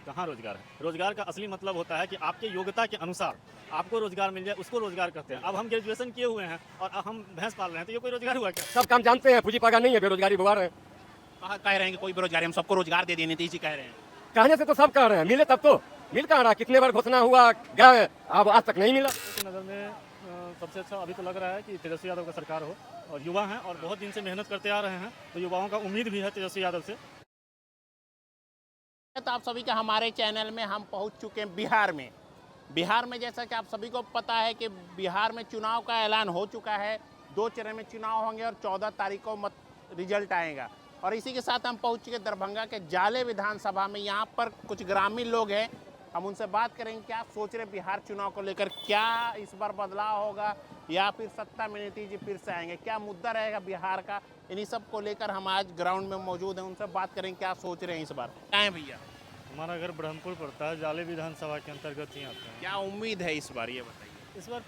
कहाँ रोजगार है? रोजगार का असली मतलब होता है कि आपके योग्यता के अनुसार आपको रोजगार मिल जाए, उसको रोजगार कहते हैं। अब हम ग्रेजुएशन किए हुए हैं और हम भैंस पाल रहे हैं, तो ये कोई रोजगार हुआ क्या? सब काम जानते हैं, पूंजी पगार नहीं है, बेरोजगारी बढ़ रहे हैं। कहा कह रहे हैं कि कोई बेरोजगारी, हम सबको रोजगार दे दिए, नीतीश जी कह रहे हैं। कहने से तो सब कह रहे हैं, मिले तब तो मिल कहाँ रहा, कितने बार घोषणा हुआ गए, अब आज तक नहीं मिला। मेरी नज़र में सबसे अच्छा अभी तो लग रहा है कि तेजस्वी यादव का सरकार हो, और युवा हैं और बहुत दिन से मेहनत करते आ रहे हैं, तो युवाओं का उम्मीद भी है तेजस्वी यादव से। तो आप सभी का हमारे चैनल में हम पहुंच चुके हैं बिहार में जैसा कि आप सभी को पता है कि बिहार में चुनाव का ऐलान हो चुका है। 2 चरण में चुनाव होंगे और 14 तारीख को रिजल्ट आएगा। और इसी के साथ हम पहुंच चुके दरभंगा के जाले विधानसभा में। यहाँ पर कुछ ग्रामीण लोग हैं, हम उनसे बात करेंगे क्या सोच रहे बिहार चुनाव को लेकर, क्या इस बार बदलाव होगा या फिर सत्ता में नीतीश जी फिर से आएंगे, क्या मुद्दा रहेगा बिहार का। इन्हीं सब को लेकर हम आज ग्राउंड में मौजूद हैं, उनसे बात करेंगे क्या सोच रहे हैं इस बार। क्या है भैया? हमारा घर ब्रह्मपुर पड़ता है, जाले विधानसभा के अंतर्गत ही आता है। क्या उम्मीद है इस बार, ये बताइए। इस बार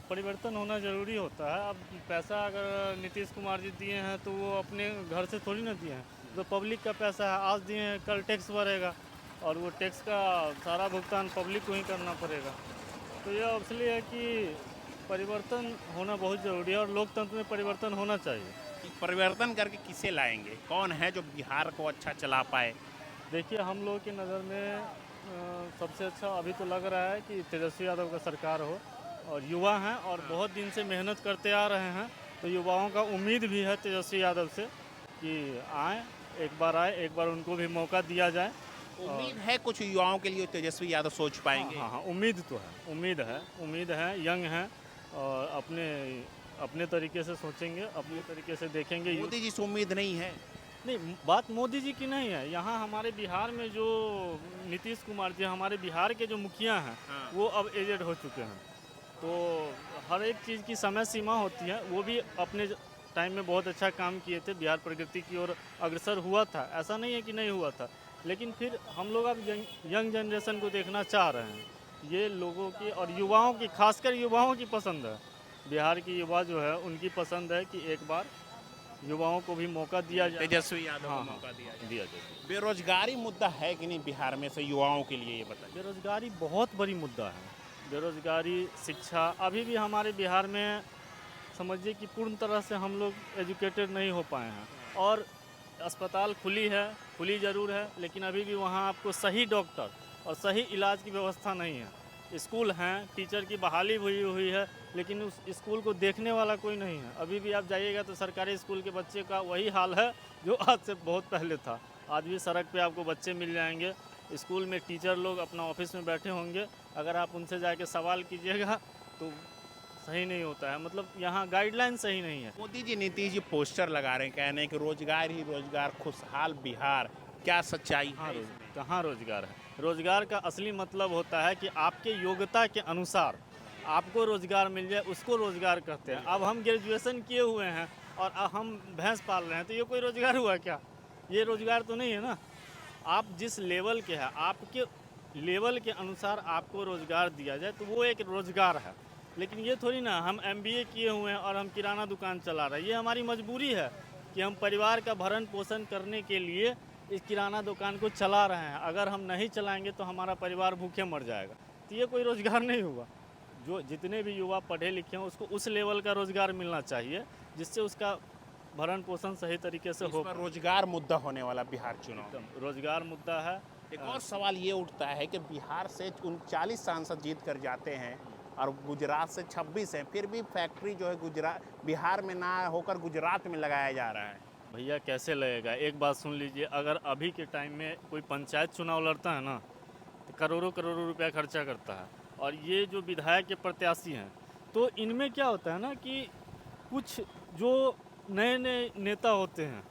परिवर्तन होना ज़रूरी होता है। अब पैसा अगर नीतीश कुमार जी दिए हैं तो वो अपने घर से थोड़ी ना दिए हैं, तो पब्लिक का पैसा है, आज दिए हैं कल टैक्स भरेगा और वो टैक्स का सारा भुगतान पब्लिक को ही करना पड़ेगा। तो यह इसलिए है कि परिवर्तन होना बहुत ज़रूरी है और लोकतंत्र में परिवर्तन होना चाहिए। कि परिवर्तन करके किसे लाएंगे, कौन है जो बिहार को अच्छा चला पाए? देखिए, हम लोगों की नज़र में सबसे अच्छा अभी तो लग रहा है कि तेजस्वी यादव का सरकार हो, और युवा हैं और बहुत दिन से मेहनत करते आ रहे हैं, तो युवाओं का उम्मीद भी है तेजस्वी यादव से कि एक बार उनको भी मौका दिया जाए। उम्मीद है कुछ युवाओं के लिए तेजस्वी यादव सोच पाएंगे। हाँ, उम्मीद तो है, उम्मीद है, यंग हैं और अपने तरीके से सोचेंगे, अपने तरीके से देखेंगे। मोदी जी से उम्मीद नहीं है? नहीं, बात मोदी जी की नहीं है। यहाँ हमारे बिहार में जो नीतीश कुमार जी, हमारे बिहार के जो मुखिया हैं, हाँ। वो अब एजेड हो चुके हैं, तो हर एक चीज़ की समय सीमा होती है। वो भी अपने टाइम में बहुत अच्छा काम किए थे, बिहार प्रगति की ओर अग्रसर हुआ था, ऐसा नहीं है कि नहीं हुआ था। लेकिन फिर हम लोग अब यंग जनरेशन को देखना चाह रहे हैं। ये लोगों की और युवाओं की, खासकर युवाओं की पसंद है। बिहार की युवा जो है उनकी पसंद है कि एक बार युवाओं को भी मौका दिया जाए, तेजस्वी यादव को हाँ, मौका दिया जाए। बेरोजगारी मुद्दा है कि नहीं बिहार में से युवाओं के लिए, ये बताइए। बेरोजगारी बहुत बड़ी मुद्दा है। बेरोजगारी, शिक्षा, अभी भी हमारे बिहार में समझिए कि पूर्ण तरह से हम लोग एजुकेटेड नहीं हो पाए हैं। और अस्पताल खुली ज़रूर है, लेकिन अभी भी वहाँ आपको सही डॉक्टर और सही इलाज की व्यवस्था नहीं है। स्कूल हैं, टीचर की बहाली हुई है, लेकिन उस स्कूल को देखने वाला कोई नहीं है। अभी भी आप जाइएगा तो सरकारी स्कूल के बच्चे का वही हाल है जो आज से बहुत पहले था। आज भी सड़क पे आपको बच्चे मिल जाएंगे, स्कूल में टीचर लोग अपना ऑफिस में बैठे होंगे, अगर आप उनसे जाके सवाल कीजिएगा तो सही नहीं होता है। मतलब यहाँ गाइडलाइन सही नहीं है। मोदी जी, नीतीश जी पोस्टर लगा रहे हैं, कह रहे हैं कि रोजगार ही रोजगार, खुशहाल बिहार। क्या सच्चाई है इसमें? कहाँ रोजगार है? रोजगार का असली मतलब होता है कि आपके योग्यता के अनुसार आपको रोजगार मिल जाए, उसको रोजगार कहते हैं। अब हम ग्रेजुएशन किए हुए हैं और हम भैंस पाल रहे हैं, तो ये कोई रोजगार हुआ क्या? ये रोजगार तो नहीं है ना। आप जिस लेवल के हैं, आपके लेवल के अनुसार आपको रोजगार दिया जाए तो वो एक रोजगार है। लेकिन ये थोड़ी ना हम MBA किए हुए हैं और हम किराना दुकान चला रहे हैं। ये हमारी मजबूरी है कि हम परिवार का भरण पोषण करने के लिए इस किराना दुकान को चला रहे हैं। अगर हम नहीं चलाएंगे तो हमारा परिवार भूखे मर जाएगा। तो ये कोई रोजगार नहीं हुआ। जो जितने भी युवा पढ़े लिखे हैं उसको उस लेवल का रोजगार मिलना चाहिए जिससे उसका भरण पोषण सही तरीके से हो। रोजगार मुद्दा होने वाला बिहार चुनाव, रोजगार मुद्दा है। एक और सवाल ये उठता है कि बिहार से 39 सांसद जीत कर जाते हैं और गुजरात से 26 हैं, फिर भी फैक्ट्री जो है बिहार में ना होकर गुजरात में लगाया जा रहा है। भैया कैसे लगेगा? एक बात सुन लीजिए, अगर अभी के टाइम में कोई पंचायत चुनाव लड़ता है ना तो करोड़ों रुपया खर्चा करता है। और ये जो विधायक के प्रत्याशी हैं तो इनमें क्या होता है ना कि कुछ जो नए नेता होते हैं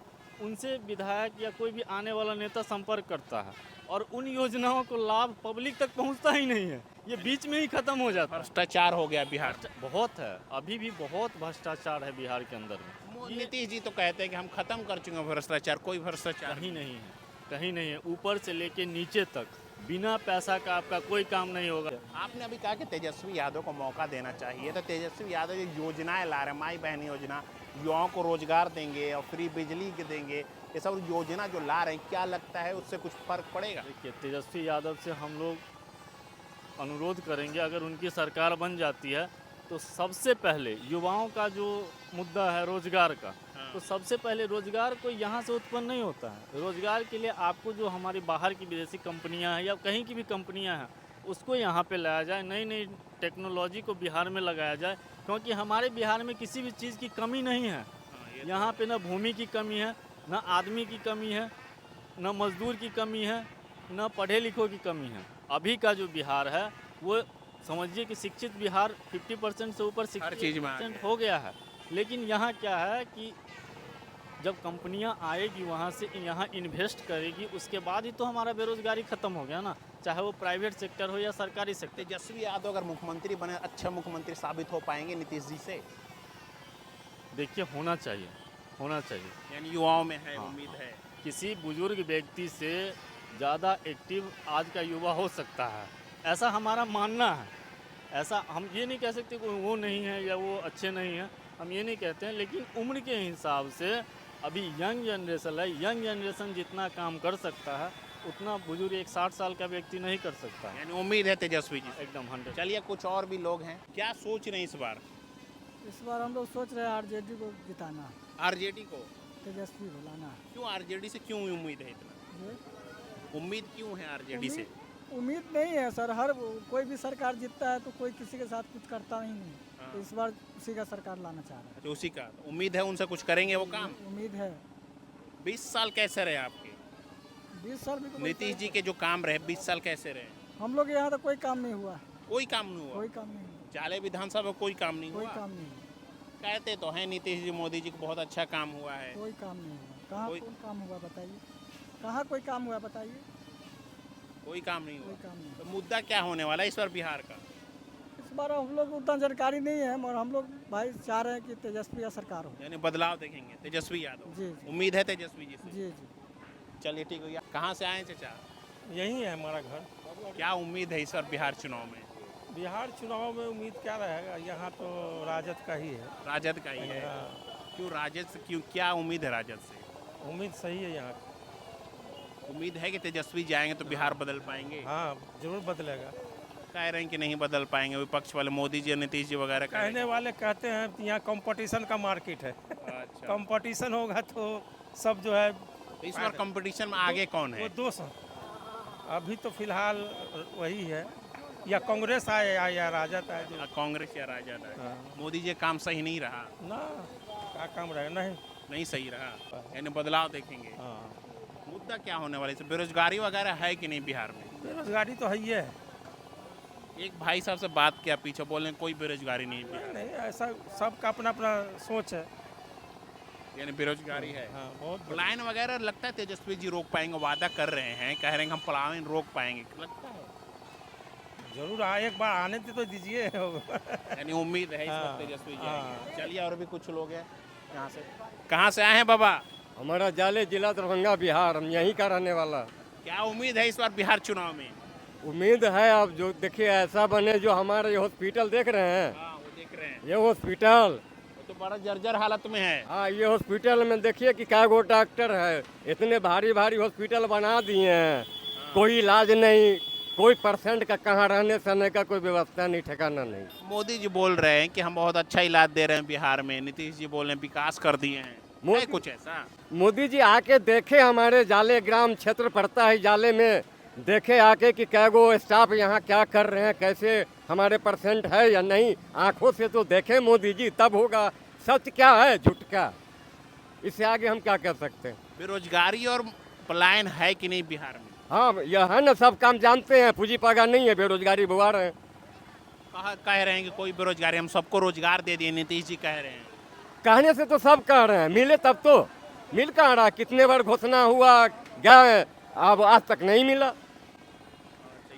उनसे विधायक या कोई भी आने वाला नेता संपर्क करता है और उन योजनाओं को लाभ पब्लिक तक पहुंचता ही नहीं है, ये बीच में ही खत्म हो जाता है। भ्रष्टाचार हो गया बिहार, बहुत है, अभी भी बहुत भ्रष्टाचार है बिहार के अंदर में। नीतीश जी तो कहते हैं कि हम खत्म कर चुके हैं भ्रष्टाचार, कोई भ्रष्टाचार कहीं नहीं है। ऊपर से लेके नीचे तक बिना पैसा का आपका कोई काम नहीं होगा। आपने अभी कहा कि तेजस्वी यादव को मौका देना चाहिए, तो तेजस्वी यादव जो योजनाएं ला रहे हैं, माई बहन योजना, युवाओं को रोजगार देंगे और फ्री बिजली के देंगे, ये सब योजना जो ला रहे हैं, क्या लगता है उससे कुछ फर्क पड़ेगा? देखिए, तेजस्वी यादव से हम लोग अनुरोध करेंगे, अगर उनकी सरकार बन जाती है तो सबसे पहले युवाओं का जो मुद्दा है रोजगार का, तो सबसे पहले रोजगार कोई यहाँ से उत्पन्न नहीं होता है। रोजगार के लिए आपको जो हमारी बाहर की विदेशी कंपनियां हैं या कहीं की भी कंपनियां हैं, उसको यहाँ पे लाया जाए, नई नई टेक्नोलॉजी को बिहार में लगाया जाए, क्योंकि हमारे बिहार में किसी भी चीज़ की कमी नहीं है। यहाँ पे न भूमि की कमी है, न आदमी की कमी है, न मजदूर की कमी है, न पढ़े लिखों की कमी है। अभी का जो बिहार है वो समझिए कि शिक्षित बिहार 50% से ऊपर हर चीज़ में आ 60% हो गया है। लेकिन यहाँ क्या है कि जब कंपनियां आएगी वहाँ से यहाँ इन्वेस्ट करेगी, उसके बाद ही तो हमारा बेरोजगारी ख़त्म हो गया ना, चाहे वो प्राइवेट सेक्टर हो या सरकारी सेक्टर। तेजस्वी यादव अगर मुख्यमंत्री बने, अच्छा मुख्यमंत्री साबित हो पाएंगे नीतीश जी से? देखिए, होना चाहिए, होना चाहिए। यानी युवाओं में है, हाँ, उम्मीद है। किसी बुजुर्ग व्यक्ति से ज़्यादा एक्टिव आज का युवा हो सकता है, ऐसा हमारा मानना है। ऐसा हम ये नहीं कह सकते कि वो नहीं है या वो अच्छे नहीं हैं, हम ये नहीं कहते हैं, लेकिन उम्र के हिसाब से अभी यंग जनरेशन है, यंग जनरेशन जितना काम कर सकता है उतना बुजुर्ग एक 60 साल का व्यक्ति नहीं कर सकता है। यानी उम्मीद है तेजस्वी जी से। एकदम 100। चलिए, कुछ और भी लोग हैं, क्या सोच रहे हैं इस बार? इस बार हम लोग सोच रहे हैं आरजेडी को जिताना, आरजेडी को? तेजस्वी को लाना। क्यों आरजेडी से क्यों उम्मीद है इतना? ये उम्मीद क्यों है आरजेडी से? उम्मीद नहीं है सर, हर कोई भी सरकार जीतता है तो कोई किसी के साथ कुछ करता ही नहीं। हाँ। तो इस बार उसी का सरकार लाना चाह रहा अच्छा, उसी का उम्मीद है, उनसे कुछ करेंगे वो काम? है। उम्मीद है। 20 साल कैसे रहे आपके? 20 साल भी तो नीतीश जी के जो काम रहे 20 साल कैसे रहे? हम लोग यहाँ तो कोई काम नहीं हुआ, कोई काम नहीं हुआ? कोई काम नहीं हुआ, चाले विधानसभा में कोई काम नहीं कोई हुआ? काम नहीं हुआ, कहते तो हैं नीतीश जी, मोदी जी को बहुत अच्छा काम हुआ है। कोई काम नहीं हुआ। कहाँ कोई- कौन काम हुआ बताइए, कहाँ कोई काम हुआ बताइए, कोई काम नहीं कोई हुआ। काम नहीं। तो मुद्दा क्या होने वाला है इस बार बिहार का? इस बार हम लोग उतना जानकारी नहीं है, और हम लोग भाई चाह रहे हैं कि तेजस्वी का सरकार हो। यानी बदलाव देखेंगे तेजस्वी यादव? जी जी उम्मीद है तेजस्वी जी से? जी जी। चलिए, ठीक हो गया। कहाँ से आए चाचा? यही है हमारा घर। क्या उम्मीद है इस बार बिहार चुनाव में? बिहार चुनाव में उम्मीद क्या रहेगा, यहाँ तो राजद का ही है। राजद का ही है? हाँ, क्यों राजद से? क्यों, क्या उम्मीद है राजद से? उम्मीद सही है यहाँ। उम्मीद है कि तेजस्वी जाएंगे तो बिहार बदल पाएंगे? हाँ, जरूर बदलेगा। कह रहे हैं कि नहीं बदल पाएंगे विपक्ष वाले, मोदी जी और नीतीश जी वगैरह कह रहे कहने वाले कहते हैं कि यहाँ कंपटीशन का मार्केट है। हैं। अच्छा, कंपटीशन होगा तो सब जो है तो इस बार कंपटीशन में आगे कौन वो है? दोष है। अभी तो फिलहाल वही है, या कांग्रेस आए या राजद आए जो। कांग्रेस या राजद है? हाँ। मोदी जी का काम सही नहीं रहा? ना, क्या काम रहेगा, नहीं। नहीं सही रहा, यानी बदलाव देखेंगे। हाँ, मुद्दा क्या होने वाला है? बेरोजगारी वगैरह है कि नहीं बिहार में? बेरोजगारी तो है ही है। एक भाई साहब से बात किया, पीछे बोले कोई बेरोजगारी नहीं है बिहार में। नहीं, ऐसा सबका अपना अपना सोच है। यानी बेरोजगारी है। हाँ, बहुत बड़ी। पलायन वगैरह लगता है तेजस्वी जी रोक पाएंगे? वादा कर रहे हैं, कह रहे हैं कि हम पलायन रोक पाएंगे, लगता है? जरूर एक बार आने तो दीजिए। यानी उम्मीद है इस हाँ, वक्त तेजस्वी हाँ। जाएंगे। चलिए, और भी कुछ लोग हैं यहाँ से। कहाँ से आए हैं बाबा? हमारा जाले जिला दरभंगा बिहार, हम यहीं का रहने वाला। क्या उम्मीद है इस बार बिहार चुनाव में? उम्मीद है अब जो देखिए ऐसा बने, जो हमारे ये हॉस्पिटल देख रहे हैं, हाँ, वो देख रहे हैं, ये हॉस्पिटल, वो तो बड़ा जर्जर हालत में है। हाँ ये हॉस्पिटल में देखिए कि क्या गो डॉक्टर है, इतने भारी भारी हॉस्पिटल बना दिए हैं, कोई इलाज नहीं, कोई पेशेंट का कहाँ रहने सहने का कोई व्यवस्था नहीं, ठिकाना नहीं। मोदी जी बोल रहे हैं कि हम बहुत अच्छा इलाज दे रहे हैं बिहार में, नीतीश जी बोल रहे हैं विकास कर दिए हैं, है कुछ ऐसा? मोदी जी आके देखे, हमारे जाले ग्राम क्षेत्र पड़ता है, जाले में देखे आके कि क्या गो स्टाफ यहाँ क्या कर रहे हैं, कैसे हमारे पेशेंट है या नहीं, आंखों से तो देखे मोदी जी, तब होगा सच क्या है झूठ का। इससे आगे हम क्या कर सकते हैं। बेरोजगारी और पलायन है कि नहीं बिहार में? हाँ यह है ना, सब काम जानते हैं, पूंजी पागा नहीं है, बेरोजगारी बुआ रहे हैं। कह रहे हैं कि कोई बेरोजगारी, हम सबको रोजगार दे दिए, नीतीश जी कह रहे हैं। कहने से तो सब कह रहे हैं, मिले तब तो, मिल कहाँ रहा, कितने बार घोषणा हुआ गए, अब आज तक नहीं मिला।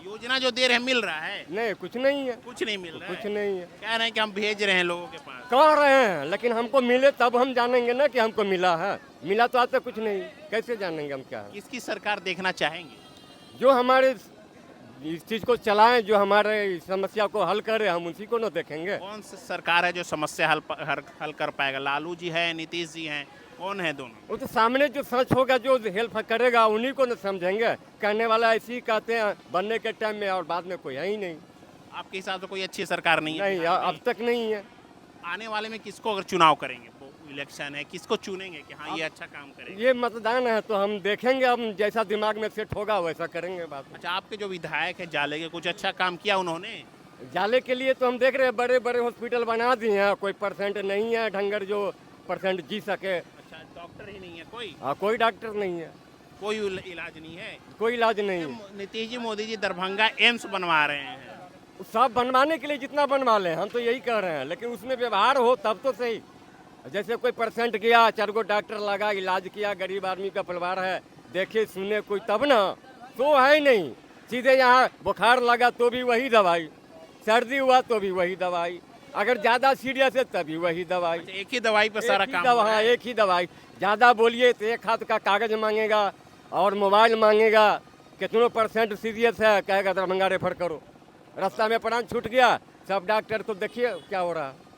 योजना जो दे रहे हैं मिल रहा है? नहीं, कुछ नहीं है, कुछ नहीं मिल रहा कुछ है। नहीं है। कह रहे हैं कि हम भेज रहे हैं लोगों के पास। कह रहे हैं, लेकिन हमको मिले तब हम जानेंगे ना कि हमको मिला है, मिला तो आज तक कुछ नहीं, कैसे जानेंगे हम क्या है। किसकी सरकार देखना चाहेंगे? जो हमारे इस चीज़ को चलाएं जो हमारे इस समस्या को हल करे, हम उसी को ना देखेंगे। कौन सी सरकार है जो समस्या हल कर पाएगा? लालू जी है, नीतीश जी हैं, कौन है दोनों? वो तो सामने जो सच होगा, जो हेल्प करेगा उन्हीं को ना समझेंगे। कहने वाला ऐसे ही कहते हैं बनने के टाइम में, और बाद में कोई है ही नहीं। आपके हिसाब से कोई अच्छी सरकार नहीं है? नहीं, अब तक नहीं है। आने वाले में किसको अगर चुनाव करेंगे, वो इलेक्शन है, किसको चुनेंगे कि हाँ ये अच्छा काम करेगा? ये मतदान है तो हम देखेंगे, हम जैसा दिमाग में सेट होगा वैसा करेंगे बात। अच्छा, आपके जो विधायक है जाले के, कुछ अच्छा काम किया उन्होंने? जाले के लिए तो हम देख रहे हैं बड़े बड़े हॉस्पिटल बना दिए हैं, कोई परसेंट नहीं है ढंगर जो परसेंट जी सके। अच्छा, डॉक्टर ही नहीं है कोई? हाँ, कोई डॉक्टर नहीं है, कोई इलाज नहीं है? कोई इलाज नहीं है। नीतीश जी, मोदी जी दरभंगा एम्स बनवा रहे हैं। सब बनवाने के लिए जितना बनवा लें, हम तो यही कह रहे हैं, लेकिन उसमें व्यवहार हो तब तो सही। जैसे कोई परसेंट गया, 4 गो डॉक्टर लगा, इलाज किया, गरीब आदमी का परिवार है, देखे सुने कोई तब ना, तो है ही नहीं। सीधे यहाँ बुखार लगा तो भी वही दवाई, सर्दी हुआ तो भी वही दवाई, अगर ज़्यादा सीरियस है तभी वही दवाई। अच्छा, एक ही दवाई पे सारा काम हो रहा हाँ, है। एक ही दवाई। ज़्यादा बोलिए तो 1 हाथ का कागज मांगेगा और मोबाइल मांगेगा, कितनों परसेंट सीरियस है, कहेगा दरभंगा रेफर करो। रास्ता में प्राण छूट गया, सब डॉक्टर को देखिए क्या हो रहा है।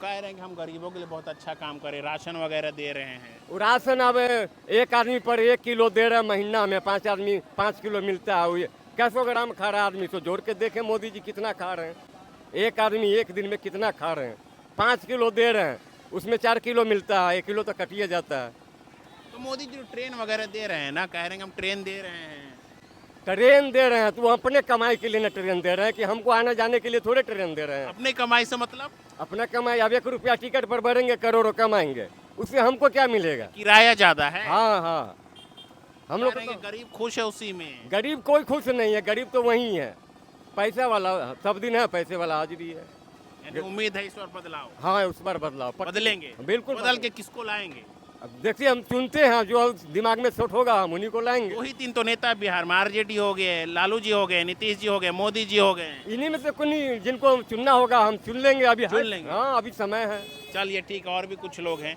कह रहे हैं कि हम गरीबों के लिए बहुत अच्छा काम करें, राशन वगैरह दे रहे हैं। वो राशन अब एक आदमी पर 1 किलो दे रहे हैं, महीना में 5 आदमी 5 किलो मिलता है। वो कैसो ग्राम खा रहा है आदमी, तो जोड़ के देखे मोदी जी कितना खा रहे हैं। एक आदमी एक दिन में कितना खा रहे हैं, 5 किलो दे रहे हैं, उसमें 4 किलो मिलता है, 1 किलो तो कटिए जाता है। तो मोदी जी ट्रेन वगैरह दे रहे हैं ना, कह रहे हैं कि हम ट्रेन दे रहे हैं। ट्रेन दे रहे हैं तो वो अपने कमाई के लिए ना ट्रेन दे रहे हैं, कि हमको आने जाने के लिए थोड़े ट्रेन दे रहे हैं। अपने कमाई से मतलब? अपना कमाई, अब 1 रुपया टिकट पर बढ़ेंगे, करोड़ों कमाएंगे, उससे हमको क्या मिलेगा? किराया ज्यादा है। हाँ हाँ, हम लोग कह रहे हैं कि गरीब खुश है उसी में। गरीब कोई खुश नहीं है, गरीब तो वही है, पैसा वाला सब दिन है, पैसे वाला हाजिरी है। यानी उम्मीद है इस बार बदलाव? हाँ, उस बार बदलाव बदलेंगे? बिल्कुल बदल के किसको लाएंगे? अब देखिए, हम चुनते हैं, जो दिमाग में सेट होगा हम उन्हीं को लाएंगे। वही 3 तो नेता बिहार में, आरजेडी हो गए, लालू जी हो गए, नीतीश जी हो गए, मोदी जी हो गए। इन्हीं में से कोई जिनको चुनना होगा हम चुन लेंगे। अभी चुन लेंगे। हाँ, अभी समय है। चलिए ठीक है, और भी कुछ लोग हैं।